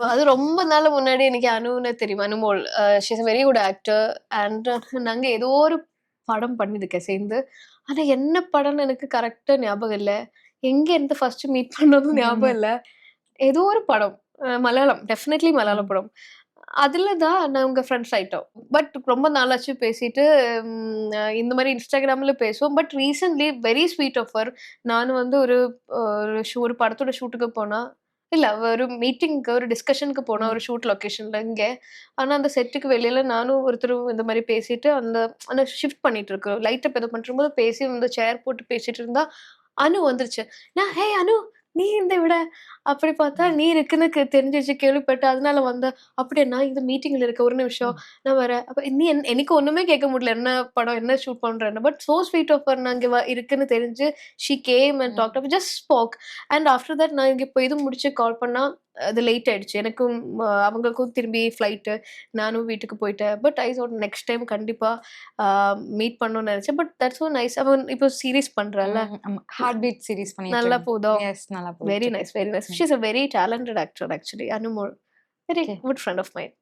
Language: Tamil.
அது ரொம்ப நாள் முன்னாடி எனக்கு அனுன்னு தெரியும். Anumol. She is a very good actor. And நாங்க ஏதோ ஒரு படம் பண்ணியிருக்கேன் சேர்ந்து. ஆனா என்ன படம்னு எனக்கு கரெக்ட்டா ஞாபகம் இல்ல. எங்க இருந்து ஃபர்ஸ்ட் மீட் பண்ணதும் ஞாபகம் இல்ல. ஏதோ ஒரு படம். மலையாளம். டெஃபினெட்லி மலையாள படம். அதுல தான் நாங்க ஃப்ரெண்ட்ஸ் ஆயிட்டோம். பட் ரொம்ப நாளாச்சு பேசிட்டு, இந்த மாரி Instagramல பேசுவோம். But recently very sweet of her. நானும் வந்து ஒரு படத்தோட ஷூட்டுக்கு போனா, இல்ல ஒரு மீட்டிங்க்கு, ஒரு டிஸ்கஷனுக்கு போனா ஒரு ஷூட் லொகேஷன்ல இங்க. ஆனா அந்த செட்டுக்கு வெளியில நானும் ஒருத்தரும் இந்த மாரி பேசிட்டு, அந்த அந்த ஷிஃப்ட் பண்ணிட்டு இருக்கோம். லைட் அப் ஏதோ பண்ணிட்டுருக்கும்போது பேசி வந்து சேர் போட்டு பேசிட்டு இருந்தா, அனு வந்துருச்சு. "ஹே அனு! நீ இந்த இவட" அப்படி பார்த்தா, "நீ இருக்குன்னு தெரிஞ்சிருச்சு, கேள்விப்பட்டேன். அதனால வந்தேன்." "அப்படியா? நான் இந்த மீட்டிங்ல இருக்கேன். ஒரு நிமிஷம் நான் வரேன்." அப்ப நீ எனக்கு ஒண்ணுமே கேட்க முடியல. என்ன படம்? என்ன ஷூட் பண்றேன்னு. But so sweet of her. நான் இங்க இருக்குன்னு தெரிஞ்சு, she came and talked up just spoke. And after that நான் இங்க இப்போ இது முடிச்சு கால் பண்ணா, அது லேட் ஆயிடுச்சு. எனக்கும் அவங்களுக்கும் திரும்பி ஃப்ளைட்டு. நானும் வீட்டுக்கு போயிட்டேன். But I thought next time கண்டிப்பா அ மீட் பண்ணணும்னு நெனச்சேன். But that's so nice. அவன் இப்போ சீரிஸ் பண்றால்ல. ஆமா. ஹார்ட் பீட் சீரிஸ் பண்ணிட்டு நல்லா போதா? எஸ் நல்லா போயிட்டு வெரி இருக்கு. Nice, very nice. She is a very talented actor actually. Anumol. Very okay. Good friend of mine.